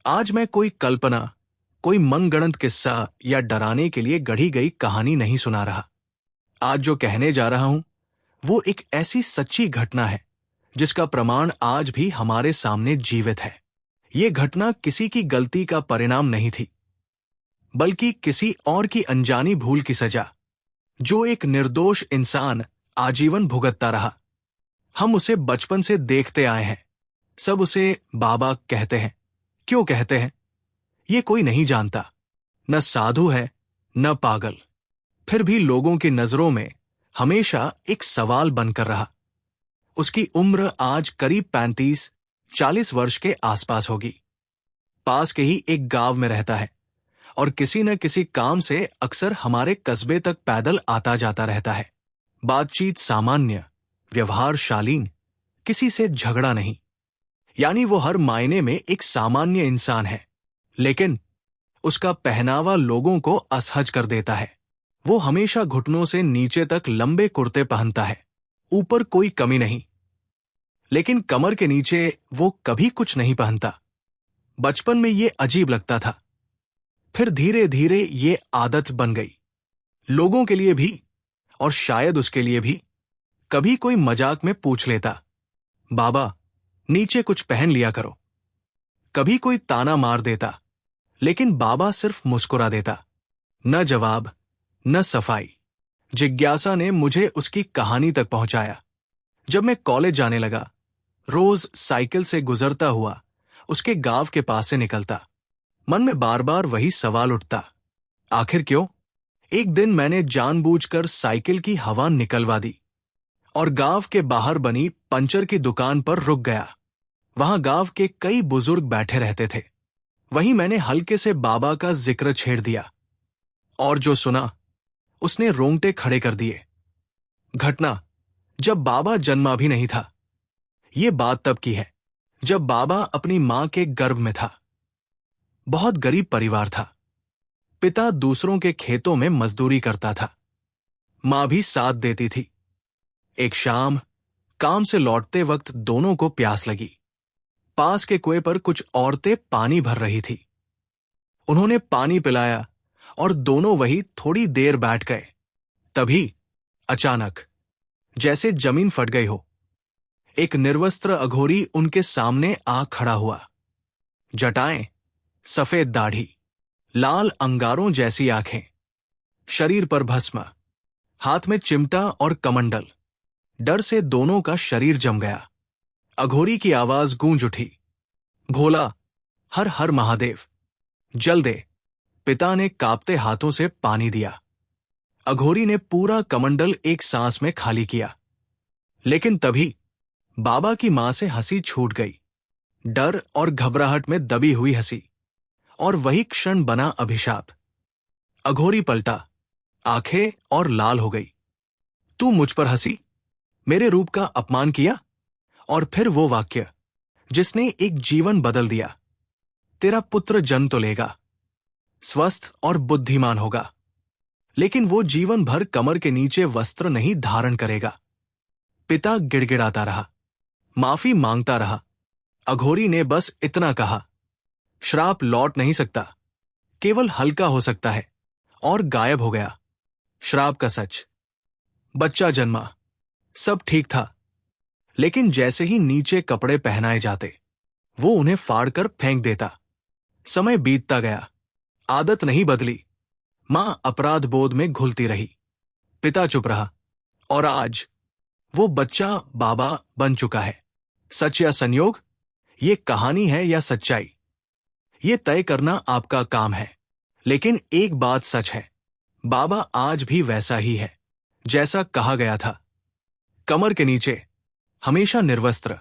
आज मैं कोई कल्पना, कोई मनगढ़ंत किस्सा या डराने के लिए गढ़ी गई कहानी नहीं सुना रहा। आज जो कहने जा रहा हूं वो एक ऐसी सच्ची घटना है जिसका प्रमाण आज भी हमारे सामने जीवित है। ये घटना किसी की गलती का परिणाम नहीं थी, बल्कि किसी और की अनजानी भूल की सजा, जो एक निर्दोष इंसान आजीवन भुगतता रहा। हम उसे बचपन से देखते आए हैं। सब उसे बाबा कहते हैं। क्यों कहते हैं? ये कोई नहीं जानता। न साधु है, न पागल। फिर भी लोगों की नजरों में हमेशा एक सवाल बनकर रहा। उसकी उम्र आज करीब 35-40 वर्ष के आसपास होगी। पास के ही एक गांव में रहता है और किसी न किसी काम से अक्सर हमारे कस्बे तक पैदल आता जाता रहता है। बातचीत सामान्य, व्यवहार शालीन, किसी से झगड़ा नहीं। यानी वो हर मायने में एक सामान्य इंसान है। लेकिन उसका पहनावा लोगों को असहज कर देता है। वो हमेशा घुटनों से नीचे तक लंबे कुर्ते पहनता है। ऊपर कोई कमी नहीं, लेकिन कमर के नीचे वो कभी कुछ नहीं पहनता। बचपन में ये अजीब लगता था, फिर धीरे धीरे ये आदत बन गई। लोगों के लिए भी और शायद उसके लिए भी। कभी कोई मजाक में पूछ लेता, बाबा नीचे कुछ पहन लिया करो। कभी कोई ताना मार देता, लेकिन बाबा सिर्फ मुस्कुरा देता। न जवाब, न सफाई। जिज्ञासा ने मुझे उसकी कहानी तक पहुंचाया। जब मैं कॉलेज जाने लगा, रोज साइकिल से गुजरता हुआ उसके गांव के पास से निकलता। मन में बार बार वही सवाल उठता, आखिर क्यों? एक दिन मैंने जानबूझकर साइकिल की हवा निकलवा दी और गांव के बाहर बनी पंचर की दुकान पर रुक गया। वहां गांव के कई बुजुर्ग बैठे रहते थे। वहीं मैंने हल्के से बाबा का जिक्र छेड़ दिया, और जो सुना उसने रोंगटे खड़े कर दिए। घटना जब बाबा जन्मा भी नहीं था। ये बात तब की है जब बाबा अपनी मां के गर्भ में था। बहुत गरीब परिवार था। पिता दूसरों के खेतों में मजदूरी करता था। मां भी साथ देती थी। एक शाम काम से लौटते वक्त दोनों को प्यास लगी। पास के कुएं पर कुछ औरतें पानी भर रही थी। उन्होंने पानी पिलाया और दोनों वही थोड़ी देर बैठ गए। तभी अचानक जैसे जमीन फट गई हो, एक निर्वस्त्र अघोरी उनके सामने आ खड़ा हुआ। जटाएं, सफेद दाढ़ी, लाल अंगारों जैसी आंखें, शरीर पर भस्म, हाथ में चिमटा और कमंडल। डर से दोनों का शरीर जम गया। अघोरी की आवाज गूंज उठी, भोला, हर हर महादेव, जल दे। पिता ने कांपते हाथों से पानी दिया। अघोरी ने पूरा कमंडल एक सांस में खाली किया। लेकिन तभी बाबा की मां से हंसी छूट गई। डर और घबराहट में दबी हुई हंसी, और वही क्षण बना अभिशाप। अघोरी पलटा, आंखें और लाल हो गई। तू मुझ पर हंसी, मेरे रूप का अपमान किया? और फिर वो वाक्य जिसने एक जीवन बदल दिया, तेरा पुत्र जन्म तो लेगा, स्वस्थ और बुद्धिमान होगा, लेकिन वो जीवन भर कमर के नीचे वस्त्र नहीं धारण करेगा। पिता गिड़गिड़ाता रहा, माफी मांगता रहा। अघोरी ने बस इतना कहा, श्राप लौट नहीं सकता, केवल हल्का हो सकता है, और गायब हो गया। श्राप का सच। बच्चा जन्मा, सब ठीक था, लेकिन जैसे ही नीचे कपड़े पहनाए जाते, वो उन्हें फाड़कर फेंक देता। समय बीतता गया, आदत नहीं बदली। मां अपराध बोध में घुलती रही। पिता चुप रहा, और आज वो बच्चा बाबा बन चुका है। सच या संयोग, ये कहानी है या सच्चाई, ये तय करना आपका काम है। लेकिन एक बात सच है, बाबा आज भी वैसा ही है जैसा कहा गया था। कमर के नीचे, हमेशा निर्वस्त्र,